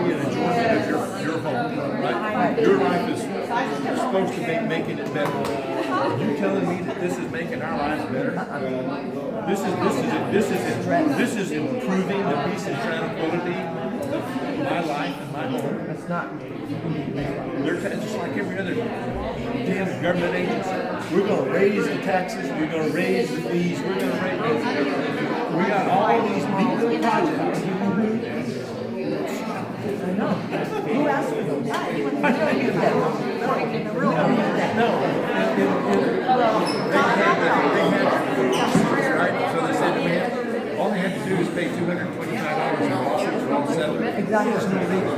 be an enjoyment of your home, right? Your life is supposed to be making it better. You telling me that this is making our lives better? This is improving the peace and tranquility of my life and my home. It's not. They're just like every other damn government agency. We're going to raise the taxes. We're going to raise the fees. We're going to raise. We got all these big little projects. I know. Who asked for those? No. Right? So they said to me, all they had to do is pay $225 in lawsuits for all settlement. Exactly. There's no legal.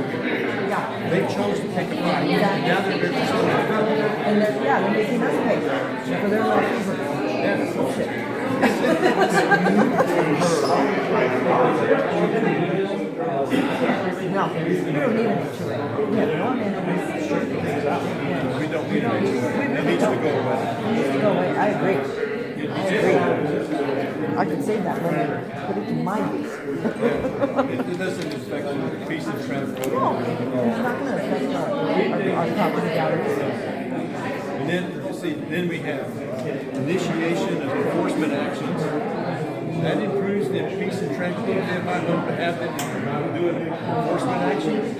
Yeah. They chose to take a fight. Now they're just And they're making us pay for their little fees. yeah. Bullshit. No, we don't need an HOA. We have one and We don't need it. It needs to go away. it needs to go away. I agree. I agree. I could save that money, put it to my use. It doesn't affect the peace and tranquility. No, it's not going to affect our property values. And then, see, then we have initiation of enforcement actions. That improves the peace and tranquility of my home to have them doing enforcement actions.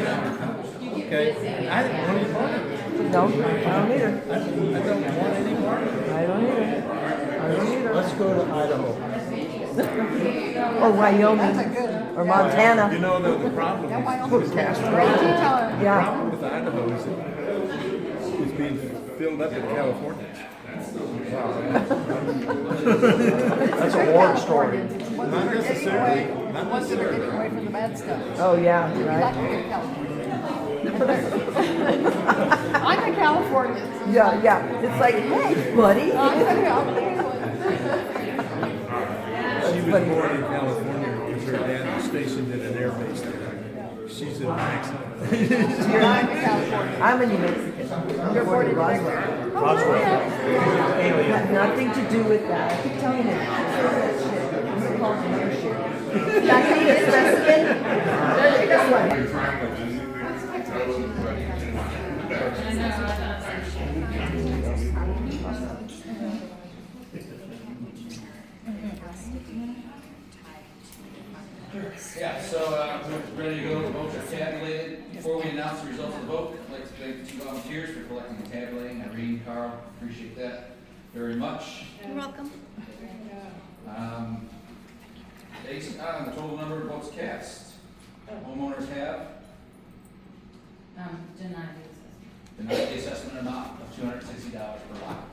Okay, I don't want any part of it. No, I don't either. I don't want any part of it. I don't either. I don't either. Let's go to Idaho. Or Wyoming. Or Montana. You know, the problem is, Yeah. the problem with Idaho is it's being filled up in California. That's a war story. Not necessarily. Not Ones that are getting necessarily. away from the bad stuff. Oh, yeah, Like right. to get California. I'm a Californian. Yeah, yeah. It's like, hey, buddy. She was born in California because her dad was stationed at an air base there. She's in Mexico. I'm a Californian. I'm a New Mexican. I'm You're born in born in Roswell. Mexico. It had nothing to do with that. I keep telling you. What's it called? Another shit. Diabetes specimen. This one. Yeah, so we're ready to go. The votes are tabulated. Before we announce the results of the vote, I'd like to thank the two volunteers for collecting and tabulating. Irene, Carl, appreciate that very much. You're welcome. Based on the total number of votes cast, homeowners have Denied denied the assessment amount of $260 per lot.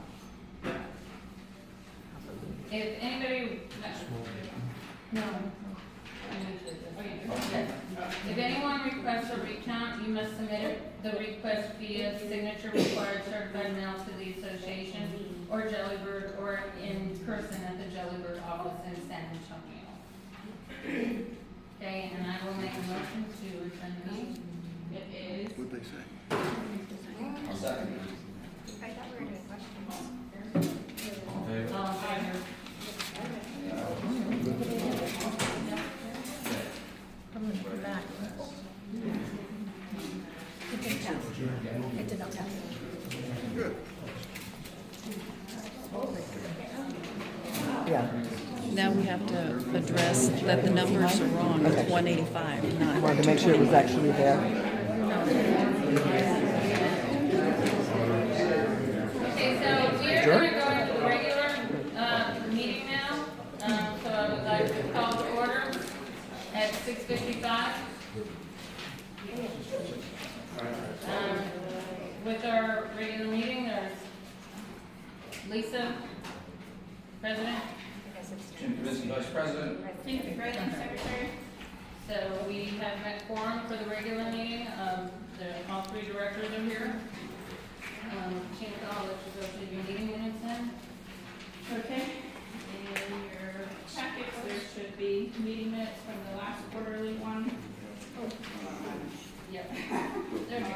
If anybody, no. Okay. If anyone requests a recount, you must submit the request via signature required certified mail to the association or Jellybird or in person at the Jellybird office in San Antonio. Okay, and I will make a motion to return the meeting. It is. What'd they say? I'll second. I thought we were doing questions. All in favor? All in favor? I'm going to come back. It didn't tell. It did not tell. Yeah. Now we have to address that the numbers are wrong, it's 185, I not. wanted to make sure it was actually there. Okay, so we are going to go into the regular meeting now. So I would like to call to order at 6:55. With our regular meeting, there's Lisa, President. Jim Kaminsky, Vice President. Thank you, President, Secretary. So we have met quorum for the regular meeting. All three directors are here. Change all, let's just go to your meeting minutes then. Okay, in your packets, there should be meeting minutes from the last quarterly one. Yep. There we go.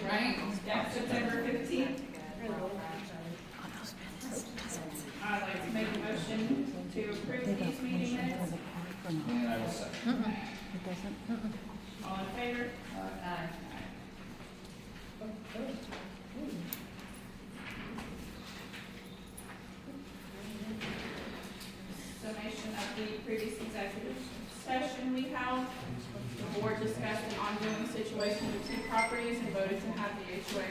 Right? That's September 15th. I'd like to make a motion to approve these meeting minutes Present. All in favor? Aye. Summation of the previous executive session we held. The board discussed an ongoing situation with two properties and voted to have the HOA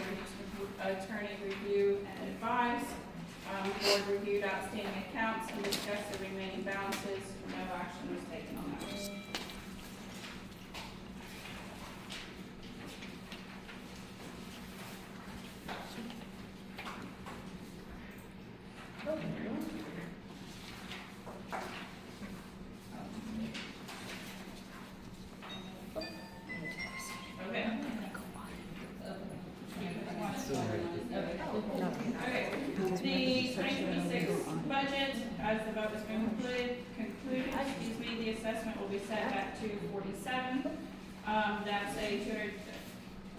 attorney review and advise. The board reviewed outstanding accounts and discussed the remaining balances. No action was taken on those. Okay. Okay, the 2026 budget, as the vote has been concluded, the assessment will be set at $247. That's a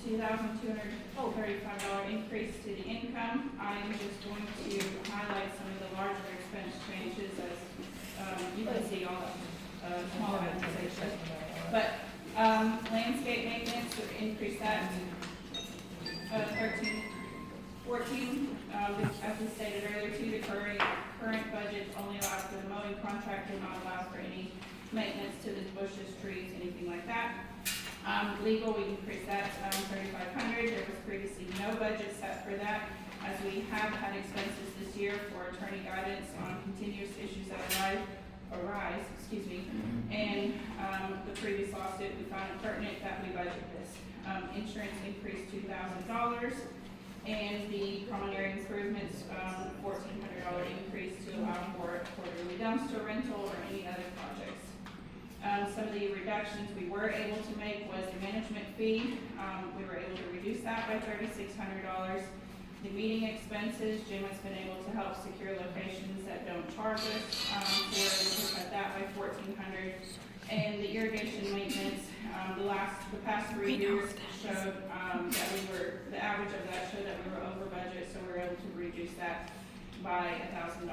$2,235 increase to the income. I am just going to highlight some of the larger expense changes as you can see all the smaller items. But landscape maintenance would increase that 14. As we stated earlier, too, the current budget only allows for the mowing contractor, not allow for any maintenance to the bushes, trees, anything like that. Legal, we increased that $3,500. There was previously no budget set for that, as we have had expenses this year for attorney guidance on continuous issues that arise. And the previous lawsuit, we found it pertinent that we budget this. Insurance increased $2,000, and the common area improvements, $1,400 increase to allow for quarterly dumpster rental or any other projects. Some of the reductions we were able to make was the management fee. We were able to reduce that by $3,600. The meeting expenses, Jim has been able to help secure locations that don't charge us. So we're able to cut that by $1,400. And the irrigation maintenance, the past 3 years showed that the average of that showed that we were over budget, so we were able to reduce that by $1,000.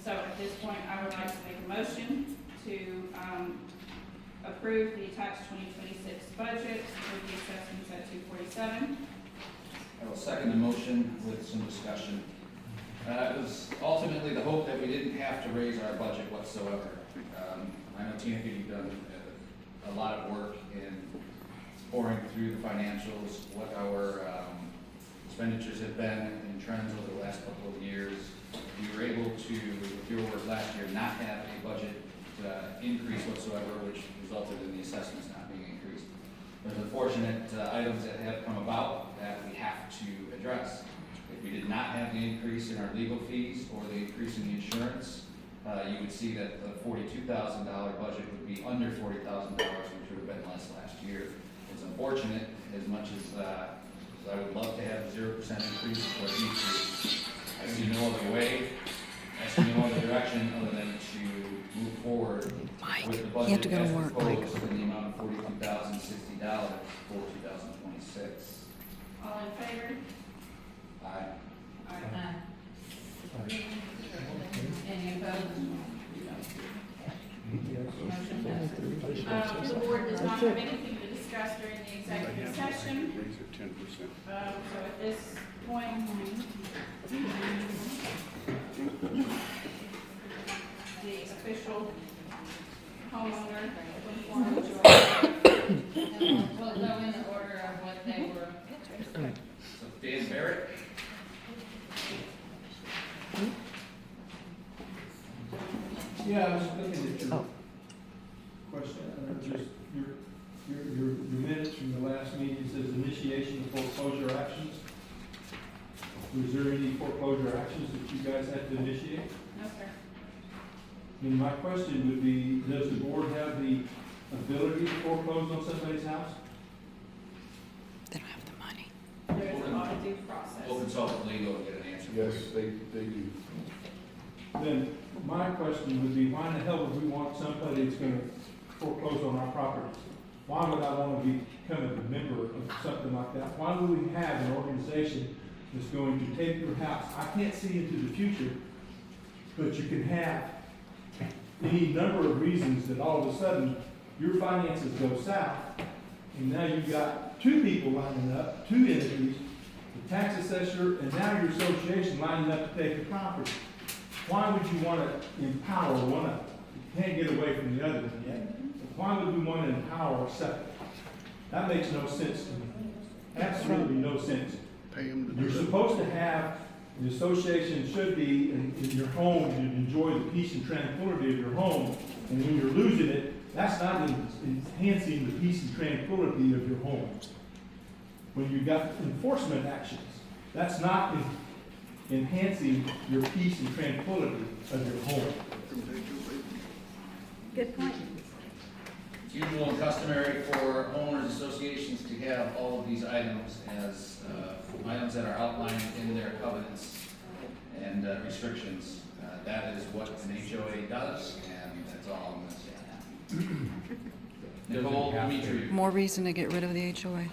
So at this point, I would like to make a motion to approve the attached 2026 budget with the assessments at $247. I will second the motion with some discussion. It was ultimately the hope that we didn't have to raise our budget whatsoever. I know Timothy, you've done a lot of work in pouring through the financials, what our expenditures have been in trends over the last couple of years. We were able to, with your work last year, not have a budget increase whatsoever, which resulted in the assessments not being increased. There's unfortunate items that have come about that we have to address. If we did not have the increase in our legal fees or the increase in the insurance, you would see that the $42,000 budget would be under $40,000, which would have been less last year. It's unfortunate, as much as I would love to have a 0% increase or decrease. I see no other way, I see no other direction other than to move forward with the budget you have to go to as work, proposed in the amount of $42,060 for 2026. All in favor? Aye. Aye. Any opposed? Motion passes. The board does not have anything to discuss during the executive session. Raise it 10%. So at this point, the official homeowner informed We'll go in the order of what they were. So Dan Barrett? Yeah, I was looking at your question, just your minutes from the last meeting says initiation of foreclosure actions. Was there any foreclosure actions that you guys had to initiate? No, sir. And my question would be, does the board have the ability to foreclose on somebody's house? They don't have the money. There's a lot of due process. We'll consult with legal and get an answer. Yes, they do. Then my question would be, why in the hell would we want somebody that's gonna foreclose on our properties? Why would I wanna become a member of something like that? Why would we have an organization that's going to take your house? I can't see into the future, but you can have any number of reasons that all of a sudden your finances go south, and now you've got two people lining up, two entities, the tax assessor, and now your association lining up to take the property. Why would you want to empower one of them? You can't get away from the other one yet. Why would we want to empower a second? That makes no sense to me. Absolutely no sense. Pay them to You're do it. supposed to have, the association should be in your home, you enjoy the peace and tranquility of your home, and when you're losing it, that's not enhancing the peace and tranquility of your home. When you've got enforcement actions, that's not enhancing your peace and tranquility of your home. Good point. It's usual and customary for homeowners associations to have all of these items as items that are outlined in their covenants and restrictions. That is what an HOA does, and that's all I'm going to say. Nicole, Dimitri. More reason to get rid of the HOA.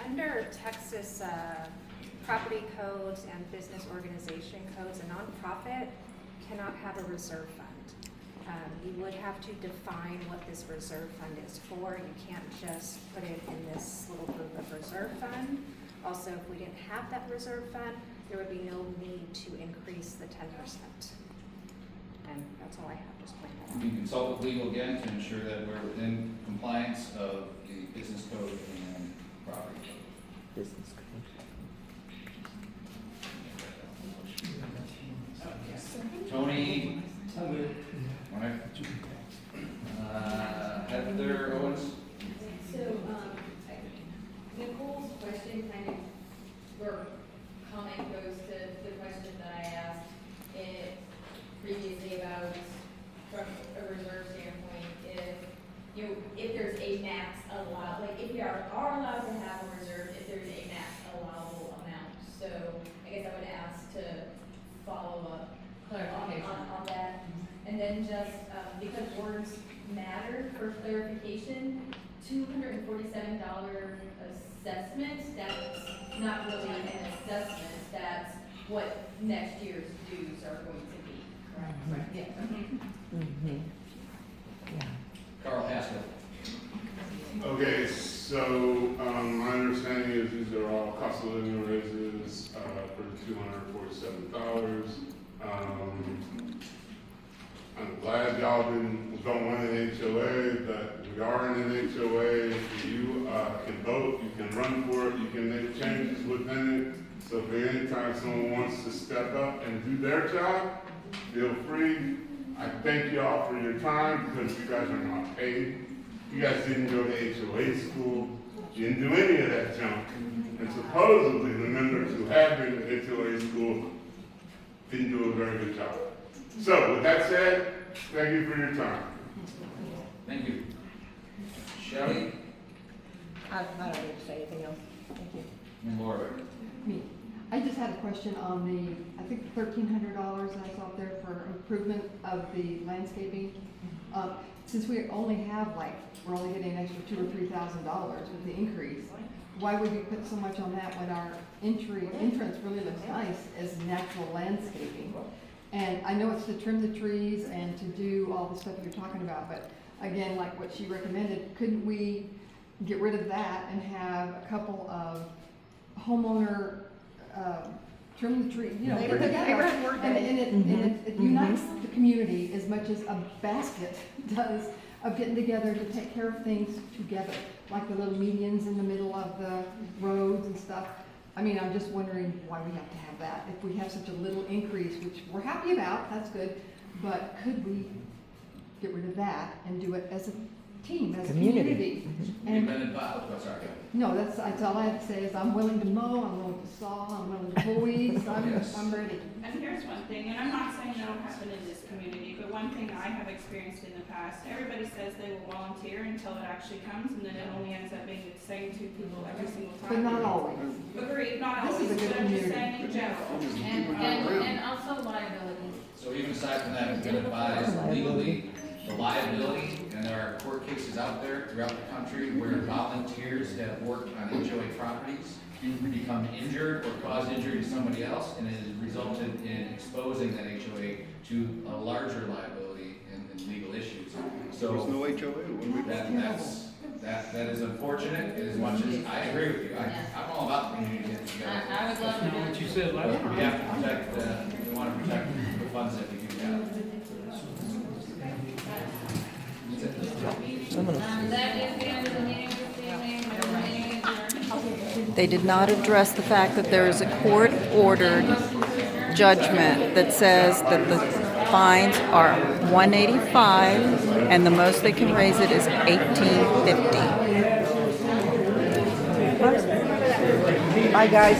Under Texas property codes and business organization codes, a nonprofit cannot have a reserve fund. You would have to define what this reserve fund is for. You can't just put it in this little group of reserve fund. Also, if we didn't have that reserve fund, there would be no need to increase the 10%. And that's all I have, just point that out. You can consult with legal again to ensure that we're within compliance of the business code and property code. Business Tony. All right. Heather Owens. So, Nicole's question kind of, or comment goes to the question that I asked previously about, from a reserve standpoint, if there's a max allowed, like if we are allowed to have a reserve, if there's a max allowable amount. So I guess I would ask to follow up on that. And then just, because words matter for clarification, $247 assessment, that's not really an assessment, that's what next year's dues are going to be, correct? Yeah. Mm-hmm. Yeah. Carl Haskell. Okay, so, my understanding is these are all cost of living raises, for $247. I'm glad y'all don't want an HOA, but we are in an HOA. You can vote, you can run for it, you can make changes within it. So if anytime someone wants to step up and do their job, feel free. I thank y'all for your time because you guys are not paid. You guys didn't go to HOA school. You didn't do any of that junk. And supposedly the members who have been to HOA school didn't do a very good job. So with that said, thank you for your time. Thank you. Shelley I don't need to say anything else. Thank you. and Laura. Me. I just had a question on the, I think $1,300 I saw there for improvement of the landscaping. Since we only have we're only getting an extra $2,000 or $3,000 with the increase, why would we put so much on that when our entrance really looks nice as natural landscaping? And I know it's to trim the trees and to do all the stuff you're talking about, but again, like what she recommended, couldn't we get rid of that and have a couple of homeowner trim the tree, put it together, and it unites the community as much as a basket does of getting together to take care of things together, like the little medians in the middle of the roads and stuff. I mean, I'm just wondering why we have to have that. If we have such a little increase, which we're happy about, that's good, but could we get rid of that and do it as a team, as a community? You've been involved, what's our No, that's all I have to say is I'm willing to mow, I'm willing to saw, I'm willing to pull weeds, I'm ready. And here's one thing, and I'm not saying that'll happen in this community, but one thing I have experienced in the past, everybody says they will volunteer until it actually comes, and then it only ends up being the same two people every single time. But not always. Agreed, not This always, is a good but I'm just community. saying in general. And also liability. So even aside from that, we're going to advise legally, the liability and there are court cases out there throughout the country where volunteers that have worked on HOA properties become injured or caused injury to somebody else, and it has resulted in exposing that HOA to a larger liability and legal issues. So There's no HOA. that is unfortunate, as much as I agree with you. I'm all about the community getting together. I would love to do What you said last But time. we have to protect, we want to protect the funds that we do have. That is the end of the meeting this evening. The meeting is adjourned. They did not address the fact that there is a court-ordered judgment that says that the fines are $185 and the most they can raise it is $18.50. Bye, guys.